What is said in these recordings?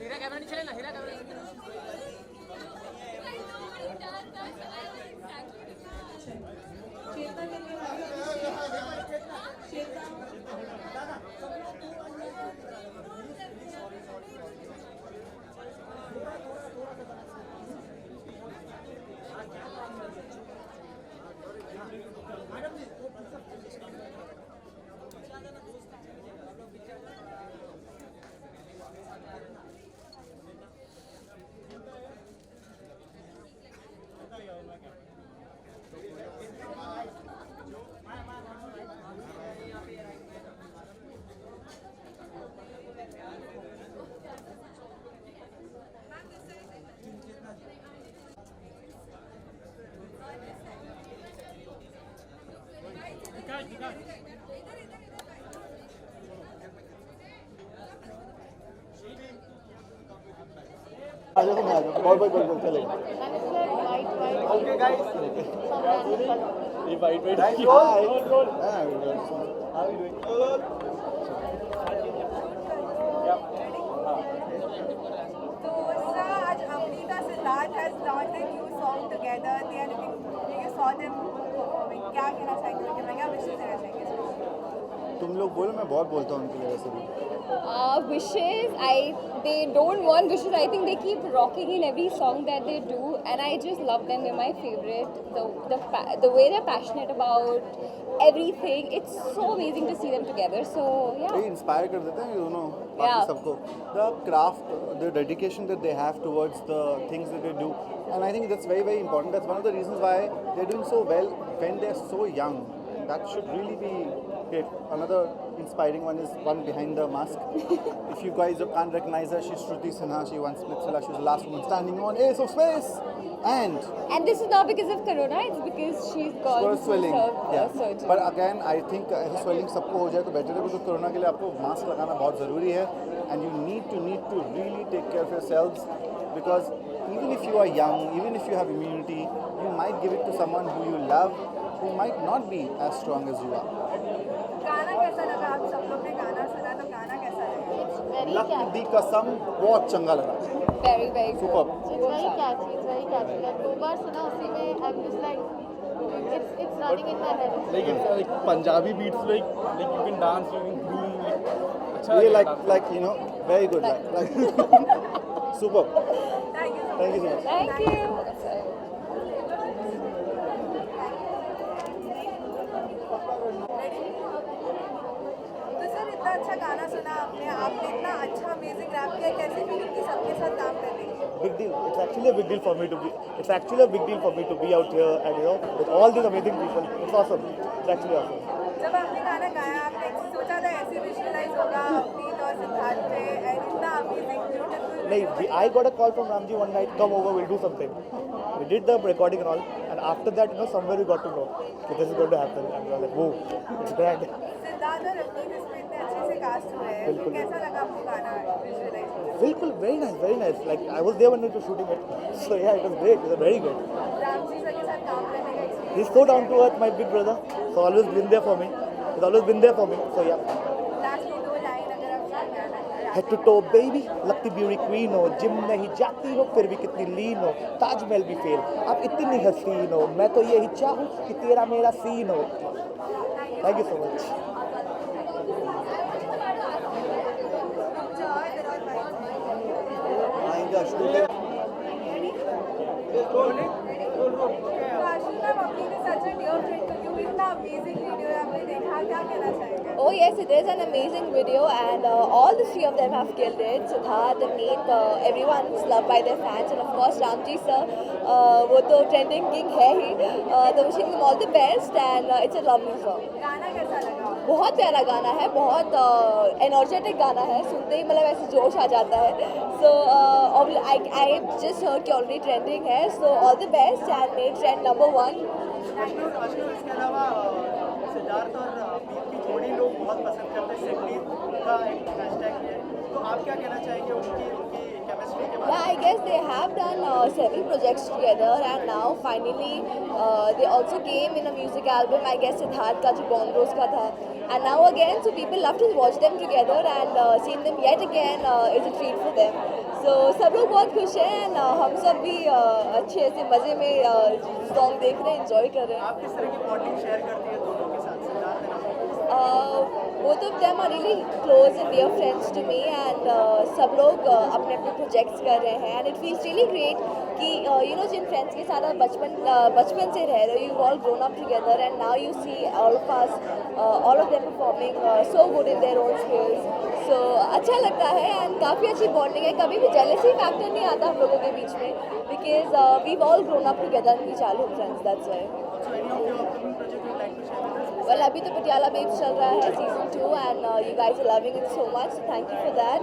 हीरा camera नहीं चलेगा, हीरा camera बहुत चलेगा। ओके गाइस, ये white white Guys, roll. How are you doing? So, sir, आज Amrita Siddharth has launched a new song together. They are looking. You saw them performing. क्या कहना चाहेंगे उनके बारे में? क्या विशेष देना चाहेंगे? तुम लोग बोलो, मैं बहुत बोलता हूँ उनके लिए वैसे भी। Wishes, they don't want wishes. I think they keep rocking in every song that they do, and I just love them. They're my favorite. The way they're passionate about everything, it's so amazing to see them together. So yeah. ये inspire कर देते हैं, you know, Yeah. बाकी सबको. The craft, the dedication that they have towards the things that they do, and I think that's very very important. That's one of the reasons why they're doing so well when they're so young. That should really be great. Another inspiring one is one behind the mask. If you guys can't recognize her, she's Shruti Sinha. She won Splitsvilla. She was the last woman standing on Ace of Space. And this is not because of Corona. It's because she's gone for swelling. Yeah. surgery. But again, I think ऐसे swelling सबको हो जाए तो better है, because corona के लिए आपको mask लगाना बहुत ज़रूरी है. And you need to really take care of yourselves, because even if you are young, even if you have immunity, you might give it to someone who you love, who might not be as strong as you are. गाना कैसा लगा? आप सब लोग ने गाना सुना तो गाना कैसा लगा? लक दी कसम बहुत चंगा लगा. Very very good. Superb. It's very catchy. It's very catchy. Like दो बार सुना उसी में I'm just like it's running in my head. Like it's like Punjabi beats, like you can dance, you can groove, like अच्छा Really लगता है. like you know, very good. Like superb. Thank you so much. Thank you so much. Thank you. तो sir, इतना अच्छा गाना सुना आपने इतना अच्छा अमेजिंग रैप किया, कैसे फीलिंग की सबके साथ काम करने की? Big deal. It's actually a big deal for me to be. It's actually a big deal for me to be out here and with all these amazing people. It's awesome. It's actually awesome. जब आपने गाना गाया, आपने सोचा था ऐसे visualise होगा अपनी और सिद्धार्थ पे, एंड इतना amazing beautiful. I got a call from Ramji one night. Come over, we'll do something. We did the recording and all, and after that, somewhere we got to know that this is going to happen, and we were like, whoa, it's grand. Siddharth और रवनीत इसमें इतने अच्छे से cast हुए हैं, तो कैसा लगा आपको गाना विजुअलाइज? बिल्कुल, very nice. Like I was there when it was shooting it, so yeah, it was great. It was very good. Ramji sir के साथ काम करने का experience? He's so down to earth, my big brother. So always been there for me. He's always been there for me. So yeah. Lastly 2 line अगर आप गाना Head to toe baby, लगती beauty queen हो, gym नहीं जाती हो फिर भी कितनी लीन हो, ताजमहल भी फेल, आप इतनी हसीन हो, मैं तो यही चाहूँ कि तेरा मेरा सीन हो. Thank you so much. Ashish ma'am, अपनी के सच डियर फ्रेंड को क्यों इतना अमेजिंग वीडियो है आपने देखा, क्या कहना चाहेंगे? Oh yes, it is an amazing video, and all the three of them have killed it. Siddharth, Avneet, everyone's loved by their fans, and of course Ramji sir, वो तो trending king है ही. So wishing him all the best, and it's a lovely song. गाना कैसा लगा? बहुत प्यारा गाना है, बहुत एनर्जेटिक गाना है, सुनते ही मतलब ऐसे जोश आ जाता है. So I just heard कि already trending है, so all the best and make trend number 1. इसके अलावा सिद्धार्थ और अभिजीत की जोड़ी लोग बहुत पसंद करते हैं, सिडनी का एक हैशटैग भी है, तो आप क्या कहना चाहेंगे उनकी केमिस्ट्री के बारे में? Yeah, I guess they have done several projects together, and now finally they also came in a music album. I guess Siddharth का जो Born Rose का था, and now again, so people love to watch them together, and seeing them yet again is a treat for them. So सब लोग बहुत खुश हैं, and हम सब भी अच्छे से मज़े में सॉन्ग देख रहे हैं, enjoy कर रहे हैं. आप किस तरह की बॉन्डिंग शेयर करती है दोनों के साथ, सिद्धार्थ और Abhijit? Both of them are really close and dear friends to me, and सब लोग अपने अपने प्रोजेक्ट्स कर रहे हैं, and it feels really great कि you know जिन फ्रेंड्स के साथ आप बचपन से रह रहे हो, you've all grown up together, and now you see all of us, all of them performing so good in their own skills. So अच्छा लगता है, and काफ़ी अच्छी बॉन्डिंग है. कभी भी जेलसी फैक्टर नहीं आता हम लोगों के बीच में, because we've all grown up together and we childhood friends. That's why. So any of your upcoming project you'd like to share with us? Well, अभी तो पटियाला बेब्स चल रहा है season 2, and you guys are loving it so much, so thank you for that.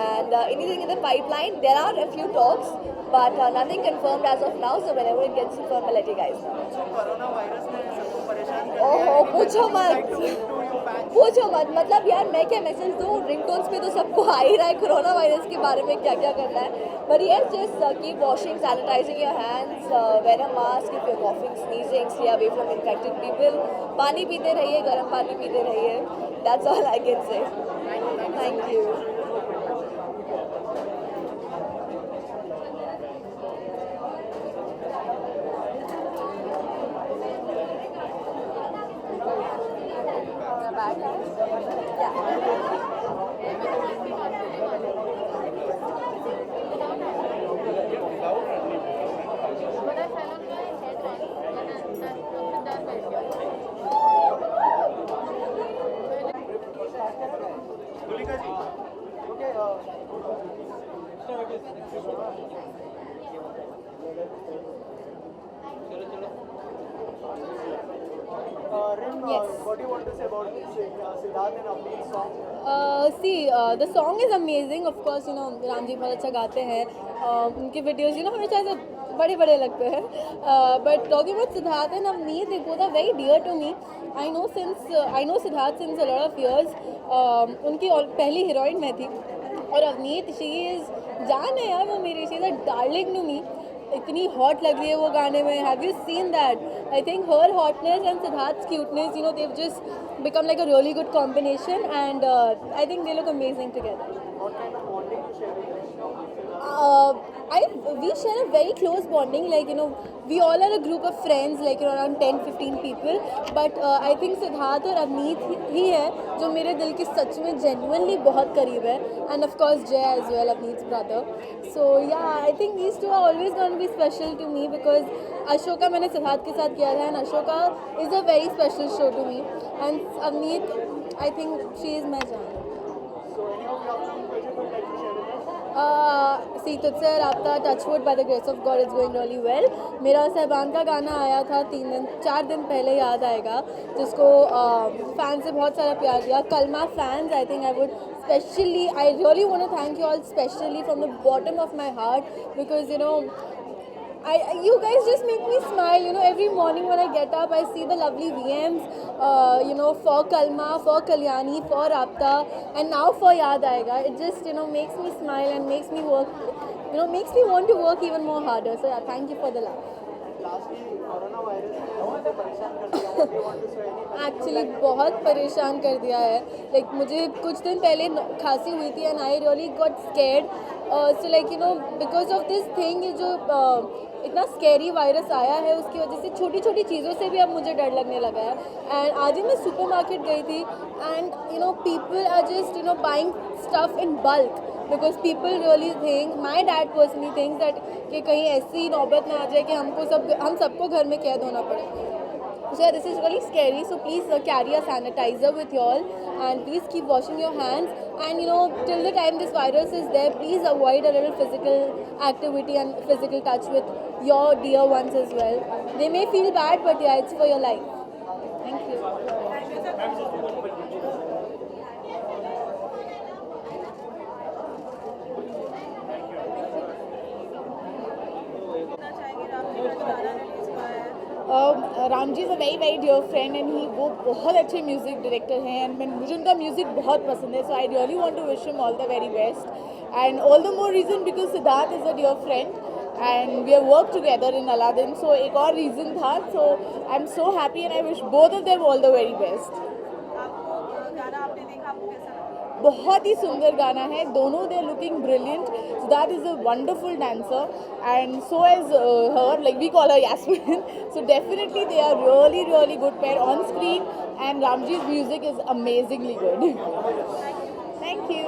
And anything in the pipeline, there are a few talks, but nothing confirmed as of now, so whenever it gets confirmed, I'll let you guys know. So corona virus ने सबको परेशान कर दिया ओहो, है, पूछो like मत. to give to your fans? पूछो मत, मतलब यार मैं क्या मैसेज दूँ, रिंगटोन्स पे तो सबको आ ही रहा है कोरोना वायरस के बारे में क्या क्या करना है. But yes, just keep washing, sanitizing your hands, wear a mask if you're coughing, sneezing, stay away from infected people. पानी पीते रहिए, गर्म पानी पीते रहिए. That's all I can say. Thank you. बड़ा सैलून का head Tulika ji, okay, Rim, what do you want to say about Siddharth and Avneet's song? The song is amazing. Of course, you know, Ramji बहुत अच्छा गाते हैं. उनके videos, you know, हमेशा ऐसे बड़े बड़े लगते हैं. But talking about Siddharth and Avneet, they both are very dear to me. I know Siddharth since a lot of years. उनकी पहली हीरोइन मैं थी, और अवनीत she is जान है यार वो मेरी. she is a darling to me. इतनी हॉट लग रही है वो गाने में. Have you seen that? I think her hotness and Siddharth's cuteness, you know, they've just become like a really good combination, and I think they look amazing together. What kind of bonding you share with them? We share a very close bonding, like, you know, we all are a group of friends, like, you know, around 10-15 people, but I think Siddharth और अवनीत ही है जो मेरे दिल के सच में genuinely बहुत करीब है, and of course Jay as well, Avneet's brother. So yeah, I think these two are always going to be special to me, because Ashoka मैंने सिद्धार्थ के साथ किया था, and Ashoka is a very special show to me, and Avneet, I think she is my jaan. So any of your upcoming project you'd like to share with us? See, तुझसे राब्ता touchwood by the grace of God is going really well. मेरा सहबान का गाना आया था 4 दिन पहले, याद आएगा, जिसको फैन से बहुत सारा प्यार दिया. कलमा fans, I think I would specially, I really want to thank you all specially from the bottom of my heart, because you know You guys just make me smile. You know, every morning when I get up, I see the lovely VMs. You know, for Kalma, for Kalyani, for Apta, and now for Yaad Aayega. It just makes me smile and makes me work. You know, makes me want to work even more harder. So yeah, thank you for the love. Lastly, corona virus ने बहुत परेशान कर दिया. What do you want to say? Actually बहुत परेशान कर दिया है. लाइक मुझे कुछ दिन पहले खांसी हुई थी and I really got scared. So like because of this thing, ये जो इतना स्कैरी वायरस आया है उसकी वजह से छोटी छोटी चीज़ों से भी अब मुझे डर लगने लगा है. एंड आज ही मैं सुपरमार्केट गई थी and people are just buying stuff in bulk because people really think, my dad personally thinks that कि कहीं ऐसी नौबत ना आ जाए कि हम सबको घर में कैद होना पड़े. So this is really scary. So please carry a sanitizer with you all, and please keep washing your hands. And till the time this virus is there, please avoid a little physical activity and physical touch with your dear ones as well. They may feel bad, but yeah, it's for your life. Thank you. Ram ji is a very dear friend and वो बहुत अच्छे music director हैं and मुझे उनका music बहुत पसंद है. So I really want to wish him all the very best and all the more reason because Siddharth is a dear friend and we have work together in Aladdin. So एक और reason था. So I am so happy and I wish both of them all the very best. बहुत ही सुंदर गाना है. दोनों they are looking brilliant. Siddharth is a wonderful dancer and so as her, like we call her Yasmin. So definitely they are really good pair on screen and Ramji's music is amazingly good. Thank you.